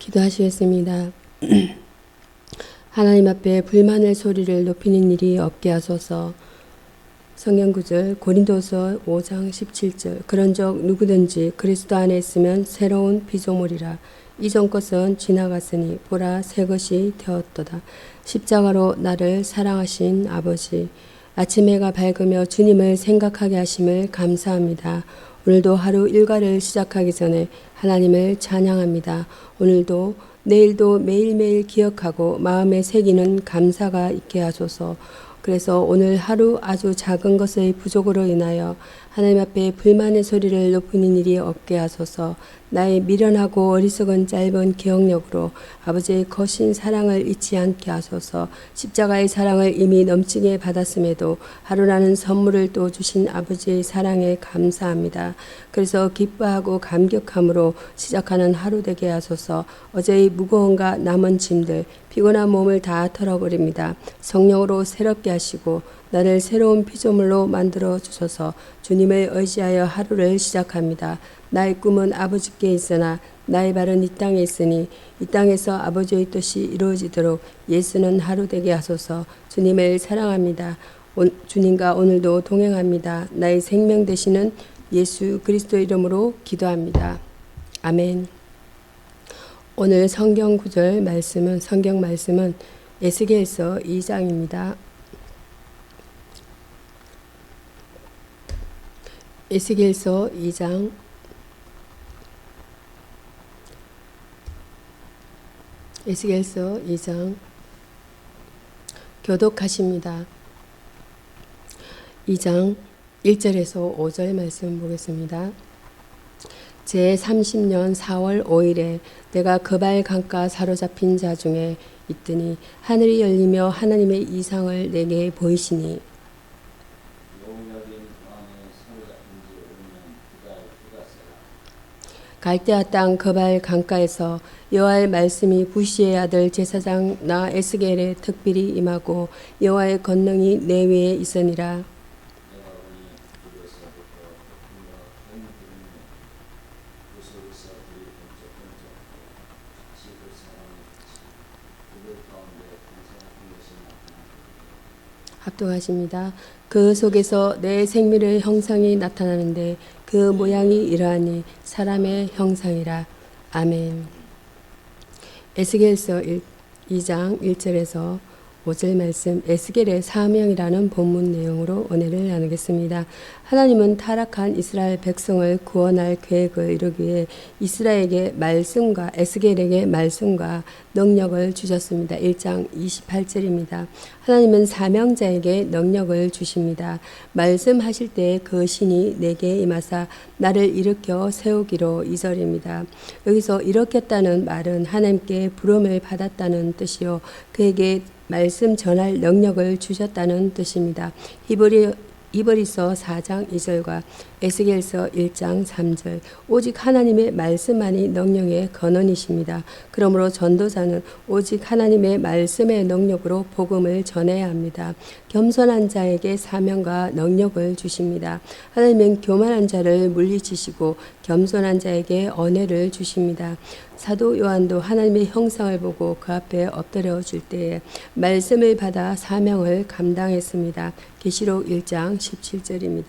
기도하시겠습니다. 하나님 앞에 불만의 소리를 높이는 일이 없게 하소서. 성경구절 고린도서 5장 17절 그런즉 누구든지 그리스도 안에 있으면 새로운 피조물이라. 이전 것은 지나갔으니 보라 새 것이 되었도다. 십자가로 나를 사랑하신 아버지, 아침 해가 밝으며 주님을 생각하게 하심을 감사합니다. 오늘도 하루 일과를 시작하기 전에 하나님을 찬양합니다. 오늘도 내일도 매일매일 기억하고 마음에 새기는 감사가 있게 하소서. 그래서 오늘 하루 아주 작은 것의 부족으로 인하여 하나님 앞에 불만의 소리를 높이는 일이 없게 하소서. 나의 미련하고 어리석은 짧은 기억력으로 아버지의 거신 사랑을 잊지 않게 하소서. 십자가의 사랑을 이미 넘치게 받았음에도 하루라는 선물을 또 주신 아버지의 사랑에 감사합니다. 그래서 기뻐하고 감격함으로 시작하는 하루 되게 하소서. 어제의 무거움과 남은 짐들, 피곤한 몸을 다 털어버립니다. 성령으로 새롭게 하시고 나를 새로운 피조물로 만들어 주셔서 주님을 의지하여 하루를 시작합니다. 나의 꿈은 아버지께 있으나 나의 발은 이 땅에 있으니 이 땅에서 아버지의 뜻이 이루어지도록 예수는 하루 되게 하소서. 주님을 사랑합니다. 주님과 오늘도 동행합니다. 나의 생명 되시는 예수 그리스도 이름으로 기도합니다. 아멘. 오늘 성경 말씀은 에스겔서 2장입니다. 에스겔서 2장 교독하십니다. 2장 1절에서 5절 말씀 보겠습니다. 제30년 4월 5일에 내가 그발 강가 사로잡힌 자 중에 있더니 하늘이 열리며 하나님의 이상을 내게 보이시니 갈대아 땅 그발 강가에서 여호와의 말씀이 부시의 아들 제사장 나 에스겔의 특별히 임하고 여호와의 권능이 내 위에 있으니라. 합독하십니다. 그 속에서 내 생물의 형상이 나타나는데 그 모양이 이러하니 사람의 형상이라. 아멘. 에스겔서 2장 1절에서 5절 말씀, 에스겔의 사명이라는 본문 내용으로 은혜를 나누겠습니다. 하나님은 타락한 이스라엘 백성을 구원할 계획을 이루기 위해 이스라엘에게 말씀과 에스겔에게 말씀과 능력을 주셨습니다. 1장 28절입니다. 하나님은 사명자에게 능력을 주십니다. 말씀하실 때 그 신이 내게 임하사 나를 일으켜 세우기로 2절입니다. 여기서 일으켰다는 말은 하나님께 부름을 받았다는 뜻이요, 그에게 말씀 전할 능력을 주셨다는 뜻입니다. 히브리서 4장 2절과 에스겔서 1장 3절, 오직 하나님의 말씀만이 능력의 근원이십니다. 그러므로 전도자는 오직 하나님의 말씀의 능력으로 복음을 전해야 합니다. 겸손한 자에게 사명과 능력을 주십니다. 하나님은 교만한 자를 물리치시고 겸손한 자에게 은혜를 주십니다. 사도 요한도 하나님의 형상을 보고 그 앞에 엎드려질 때에 말씀을 받아 사명을 감당했습니다. 계시록 1장 17절입니다.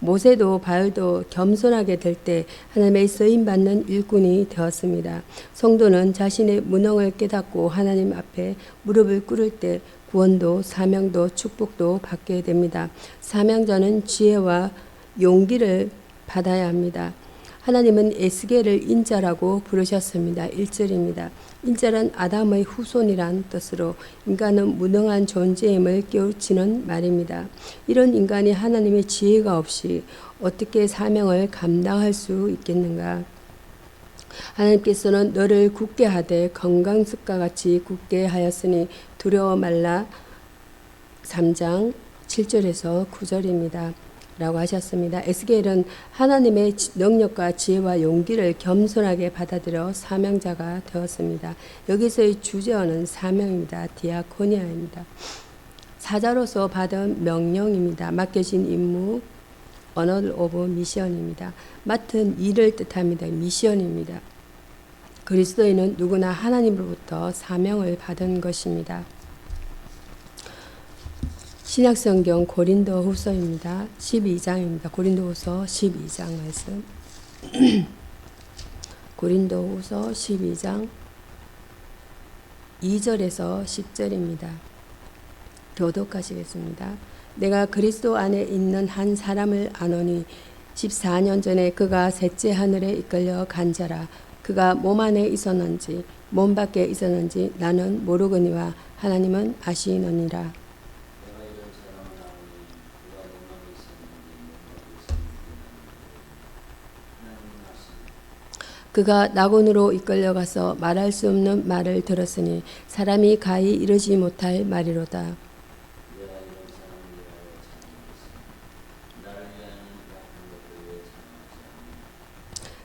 모세도 바울도 겸손하게 될 때 하나님의 쓰임받는 일꾼이 되었습니다. 성도는 자신의 무능을 깨닫고 하나님 앞에 무릎을 꿇을 때 구원도 사명도 축복도 받게 됩니다. 사명자는 지혜와 용기를 받아야 합니다. 하나님은 에스겔을 인자라고 부르셨습니다. 1절입니다. 인자란 아담의 후손이란 뜻으로 인간은 무능한 존재임을 깨우치는 말입니다. 이런 인간이 하나님의 지혜가 없이 어떻게 사명을 감당할 수 있겠는가? 하나님께서는 너를 굳게 하되 건강습과 같이 굳게 하였으니 두려워 말라. 3장 7절에서 9절입니다. 라고 하셨습니다. 에스겔은 하나님의 능력과 지혜와 용기를 겸손하게 받아들여 사명자가 되었습니다. 여기서의 주제어는 사명입니다. 디아코니아입니다. 사자로서 받은 명령입니다. 맡겨진 임무, 언어 오브 미션입니다. 맡은 일을 뜻합니다. 미션입니다. 그리스도인은 누구나 하나님으로부터 사명을 받은 것입니다. 신약성경 고린도후서입니다. 12장입니다. 고린도후서 12장 말씀. 고린도후서 12장 2절에서 10절입니다. 교독하시겠습니다. 내가 그리스도 안에 있는 한 사람을 아노니 14년 전에 그가 셋째 하늘에 이끌려 간 자라. 그가 몸 안에 있었는지 몸 밖에 있었는지 나는 모르거니와 하나님은 아시느니라. 그가 낙원으로 이끌려가서 말할 수 없는 말을 들었으니 사람이 가히 이르지 못할 말이로다.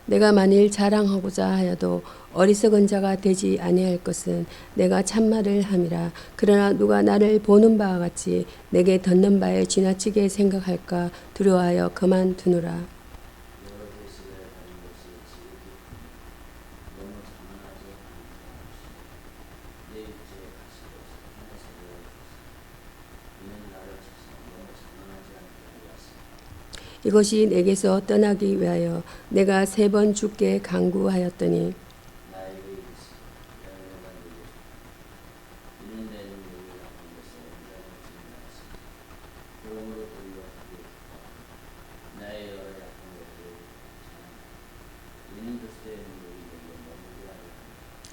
내가 만일 자랑하고자 하여도 어리석은 자가 되지 아니할 것은 내가 참말을 함이라. 그러나 누가 나를 보는 바와 같이 내게 덧는 바에 지나치게 생각할까 두려워하여 그만두노라. 이것이 내게서 떠나기 위하여 내가 3번 주께 간구하였더니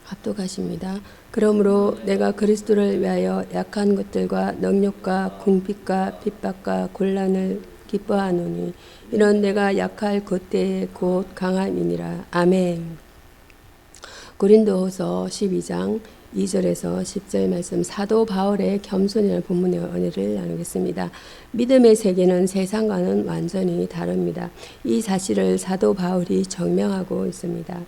합독하십니다. 그러므로 내가 그리스도를 위하여 약한 것들과 능력과 궁핍과 핍박과 곤란을 기뻐하노니 이런 내가 약할 그때에 곧 강함이니라. 아멘. 고린도후서 12장 2절에서 10절 말씀. 사도 바울의 겸손이라는 본문의 은혜를 나누겠습니다. 믿음의 세계는 세상과는 완전히 다릅니다. 이 사실을 사도 바울이 증명하고 있습니다.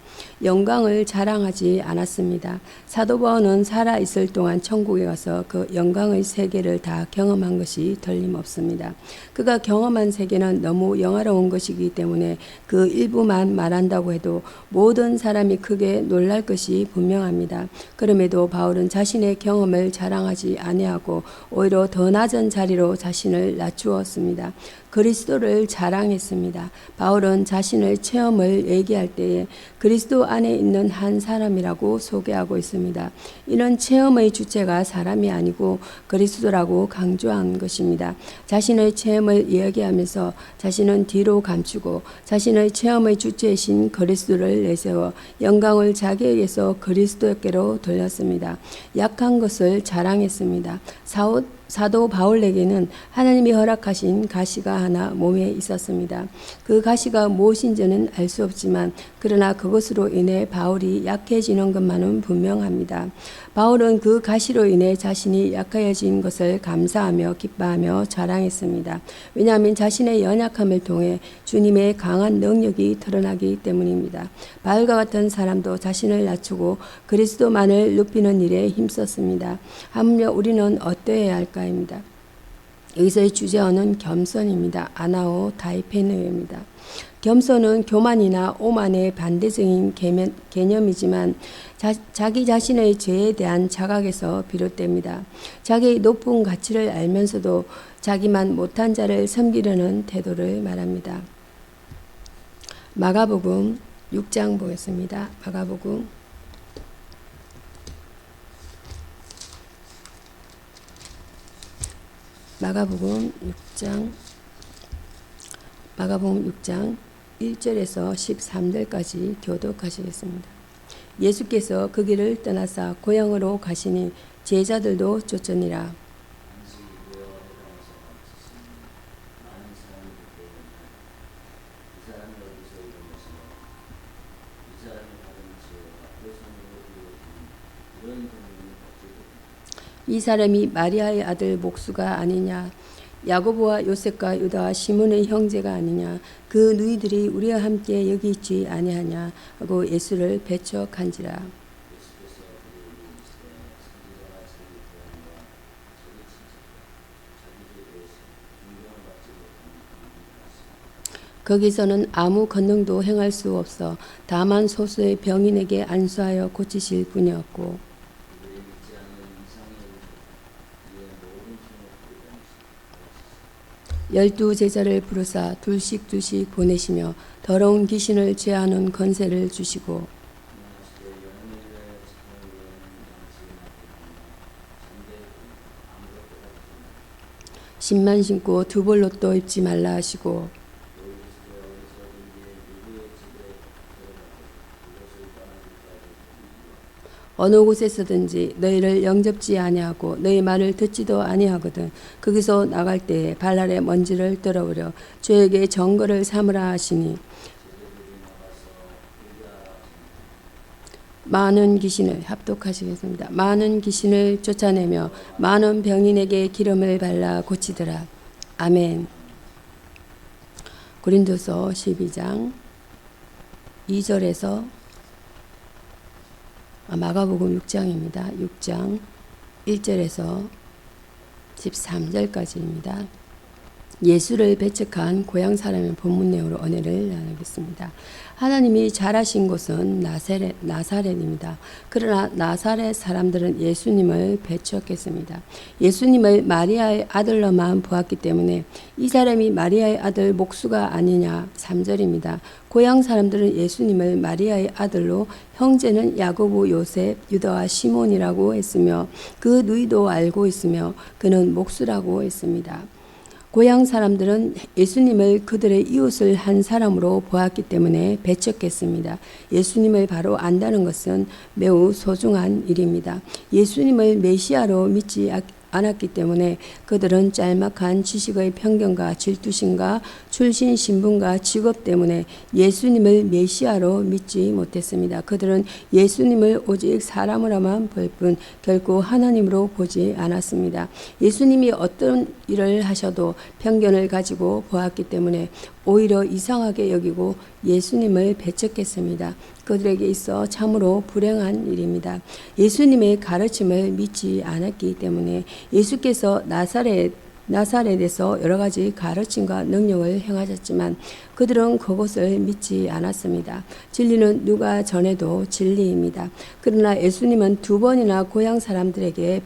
영광을 자랑하지 않았습니다. 사도 바울은 살아있을 동안 천국에 가서 그 영광의 세계를 다 경험한 것이 틀림없습니다. 그가 경험한 세계는 너무 영화로운 것이기 때문에 그 일부만 말한다고 해도 모든 사람이 크게 놀랄 것이 분명합니다. 그럼에도 바울은 자신의 경험을 자랑하지 아니하고 오히려 더 낮은 자리로 자신을 낮추었습니다. 그리스도를 자랑했습니다. 바울은 자신의 체험을 얘기할 때에 그리스도 안에 있는 한 사람이라고 소개하고 있습니다. 이런 체험의 주체가 사람이 아니고 그리스도라고 강조한 것입니다. 자신의 체험을 이야기하면서 자신은 뒤로 감추고 자신의 체험의 주체이신 그리스도를 내세워 영광을 자기에게서 그리스도께로 돌렸습니다. 약한 것을 자랑했습니다. 사도 바울에게는 하나님이 허락하신 가시가 하나 몸에 있었습니다. 그 가시가 무엇인지는 알 수 없지만 그러나 그것으로 인해 바울이 약해지는 것만은 분명합니다. 바울은 그 가시로 인해 자신이 약해진 것을 감사하며 기뻐하며 자랑했습니다. 왜냐하면 자신의 연약함을 통해 주님의 강한 능력이 드러나기 때문입니다. 바울과 같은 사람도 자신을 낮추고 그리스도만을 높이는 일에 힘썼습니다. 하물며 우리는 어떠해야 할까입니다. 여기서의 주제어는 겸손입니다. 아나오 다이페노입니다. 겸손은 교만이나 오만의 반대적인 개념이지만 자기 자신의 죄에 대한 자각에서 비롯됩니다. 자기의 높은 가치를 알면서도 자기만 못한 자를 섬기려는 태도를 말합니다. 마가복음 6장 보겠습니다. 마가복음 6장 1절에서 13절까지 교독하시겠습니다. 예수께서 그 길을 떠나사 고향으로 가시니 제자들도 쫓으니라. 이 사람이 마리아의 아들 목수가 아니냐? 야고보와 요셉과 유다와 시몬의 형제가 아니냐? 그 누이들이 우리와 함께 여기 있지 아니하냐? 하고 예수를 배척한지라. 거기서는 아무 권능도 행할 수 없어 다만 소수의 병인에게 안수하여 고치실 뿐이었고 열두 제자를 부르사 둘씩 보내시며 더러운 귀신을 제하는 권세를 주시고 10만 신고 두 벌 옷도 입지 말라 하시고 어느 곳에서든지 너희를 영접지 아니하고 너희 말을 듣지도 아니하거든 거기서 나갈 때에 발날에 먼지를 떨어버려 저에게 정거를 삼으라 하시니 많은 귀신을 합독하시겠습니다. 많은 귀신을 쫓아내며 많은 병인에게 기름을 발라 고치더라. 아멘. 고린도서 12장 2절에서 마가복음 6장입니다. 6장 1절에서 13절까지입니다. 예수를 배척한 고향 사람의 본문 내용으로 은혜를 나누겠습니다. 하나님이 잘하신 곳은 나사렛입니다. 그러나 나사렛 사람들은 예수님을 배척했습니다. 예수님을 마리아의 아들로만 보았기 때문에 이 사람이 마리아의 아들 목수가 아니냐 3절입니다. 고향 사람들은 예수님을 마리아의 아들로 형제는 야고보, 요셉, 유다와 시몬이라고 했으며 그 누이도 알고 있으며 그는 목수라고 했습니다. 고향 사람들은 예수님을 그들의 이웃을 한 사람으로 보았기 때문에 배척했습니다. 예수님을 바로 안다는 것은 매우 소중한 일입니다. 예수님을 메시아로 믿지 않았기 때문에 그들은 짤막한 지식의 편견과 질투심과 출신 신분과 직업 때문에 예수님을 메시아로 믿지 못했습니다. 그들은 예수님을 오직 사람으로만 볼 뿐 결코 하나님으로 보지 않았습니다. 예수님이 어떤 일을 하셔도 편견을 가지고 보았기 때문에 오히려 이상하게 여기고 예수님을 배척했습니다. 그들에게 있어 참으로 불행한 일입니다. 예수님의 가르침을 믿지 않았기 때문에 예수께서 나사렛에서 여러 가지 가르침과 능력을 행하셨지만 그들은 그것을 믿지 않았습니다. 진리는 누가 전해도 진리입니다. 그러나 예수님은 두 번이나 고향 사람들에게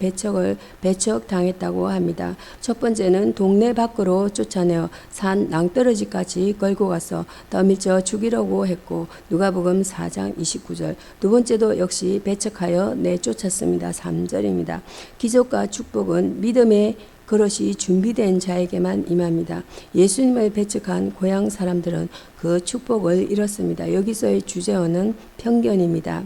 배척당했다고 합니다. 첫 번째는 동네 밖으로 쫓아내어 산 낭떠러지까지 끌고 가서 떠밀쳐 죽이려고 했고 누가복음 4장 29절. 두 번째도 역시 배척하여 내쫓았습니다. 3절입니다. 기적과 축복은 믿음의 그릇이 준비된 자에게만 임합니다. 예수님을 배척한 고향 사람들은 그 축복을 잃었습니다. 여기서의 주제어는 편견입니다.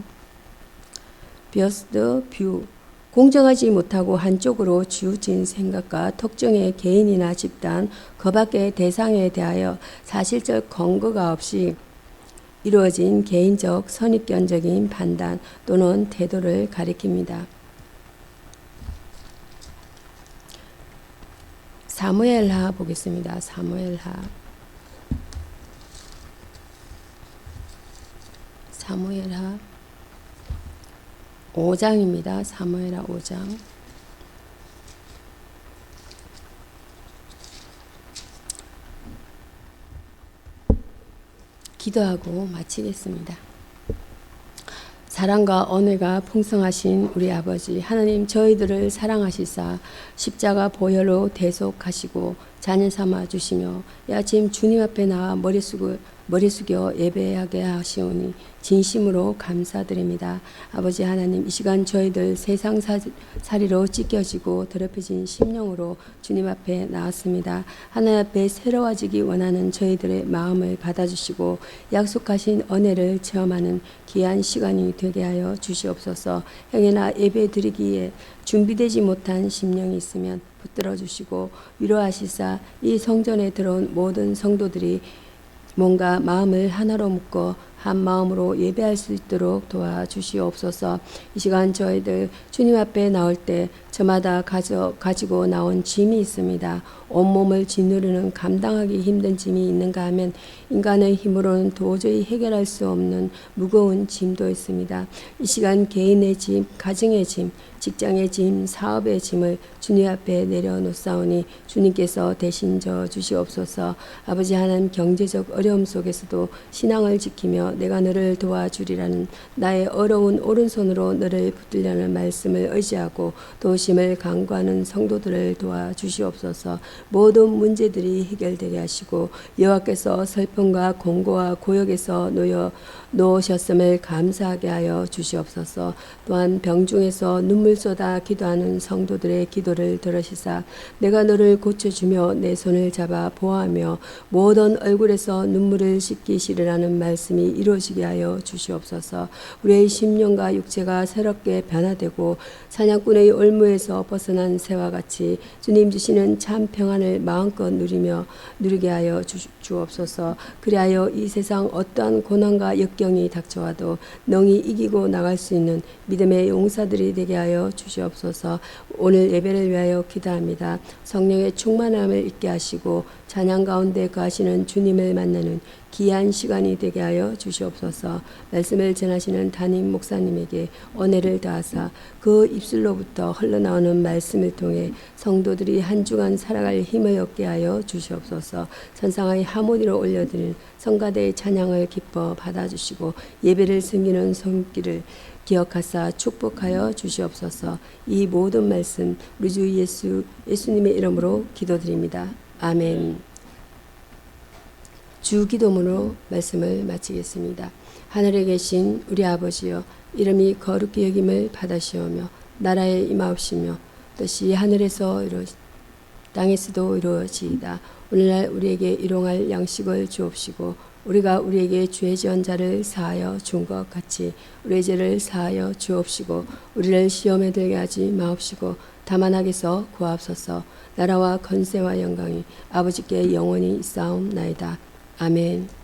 biased view. 공정하지 못하고 한쪽으로 치우친 생각과 특정의 개인이나 집단, 그 밖의 대상에 대하여 사실적 근거가 없이 이루어진 개인적 선입견적인 판단 또는 태도를 가리킵니다. 사무엘하 보겠습니다. 사무엘하 5장입니다. 사무엘하 5장. 기도하고 마치겠습니다. 사랑과 언혜가 풍성하신 우리 아버지 하나님, 저희들을 사랑하시사 십자가 보혈로 대속하시고 자녀 삼아 주시며 이 아침 주님 앞에 나와 머리 숙여 예배하게 하시오니 진심으로 감사드립니다. 아버지 하나님, 이 시간 저희들 세상살이로 찢겨지고 더럽혀진 심령으로 주님 앞에 나왔습니다. 하나님 앞에 새로워지기 원하는 저희들의 마음을 받아주시고 약속하신 은혜를 체험하는 귀한 시간이 되게 하여 주시옵소서. 행여나 예배 드리기에 준비되지 못한 심령이 있으면 붙들어 주시고 위로하시사 이 성전에 들어온 모든 성도들이 뭔가 마음을 하나로 묶어 한 마음으로 예배할 수 있도록 도와주시옵소서. 이 시간 저희들 주님 앞에 나올 때 저마다 가지고 나온 짐이 있습니다. 온몸을 짓누르는 감당하기 힘든 짐이 있는가 하면 인간의 힘으로는 도저히 해결할 수 없는 무거운 짐도 있습니다. 이 시간 개인의 짐, 가정의 짐, 직장의 짐, 사업의 짐을 주님 앞에 내려놓사오니 주님께서 대신 져 주시옵소서. 아버지 하나님, 경제적 어려움 속에서도 신앙을 지키며 내가 너를 도와주리라는 나의 어려운 오른손으로 너를 붙들려는 말씀을 의지하고 도심을 간구하는 성도들을 도와주시옵소서. 모든 문제들이 해결되게 하시고 여호와께서 슬픔과 공고와 고역에서 놓으셨음을 감사하게 하여 주시옵소서. 또한 병중에서 눈물 쏟아 기도하는 성도들의 기도를 들으시사 내가 너를 고쳐주며 내 손을 잡아 보호하며 모든 얼굴에서 눈물을 씻기시리라는 말씀이 이루어지게 하여 주시옵소서. 우리의 심령과 육체가 새롭게 변화되고 사냥꾼의 올무에서 벗어난 새와 같이 주님 주시는 참 평안을 마음껏 누리게 하여 주옵소서. 그리하여 이 세상 어떠한 고난과 역경이 닥쳐와도 능히 이기고 나갈 수 있는 믿음의 용사들이 되게 하여 주시옵소서. 오늘 예배를 위하여 기도합니다. 성령의 충만함을 있게 하시고 찬양 가운데 거하시는 주님을 만나는 귀한 시간이 되게 하여 주시옵소서. 말씀을 전하시는 담임 목사님에게 은혜를 더하사 그 입술로부터 흘러나오는 말씀을 통해 성도들이 한 주간 살아갈 힘을 얻게 하여 주시옵소서. 천상의 하모니로 올려드린 성가대의 찬양을 기뻐 받아주시고 예배를 섬기는 손길을 기억하사 축복하여 주시옵소서. 이 모든 말씀 우리 주 예수님의 이름으로 기도드립니다. 아멘. 주 기도문으로 말씀을 마치겠습니다. 하늘에 계신 우리 아버지여, 이름이 거룩히 여김을 받으시오며 나라에 임하옵시며 뜻이 하늘에서 땅에서도 이루어지이다. 오늘날 우리에게 일용할 양식을 주옵시고 우리가 우리에게 죄 지은 자를 사하여 준 것 같이 우리의 죄를 사하여 주옵시고 우리를 시험에 들게 하지 마옵시고 다만 악에서 구하옵소서. 나라와 권세와 영광이 아버지께 영원히 있사옵나이다. 아멘.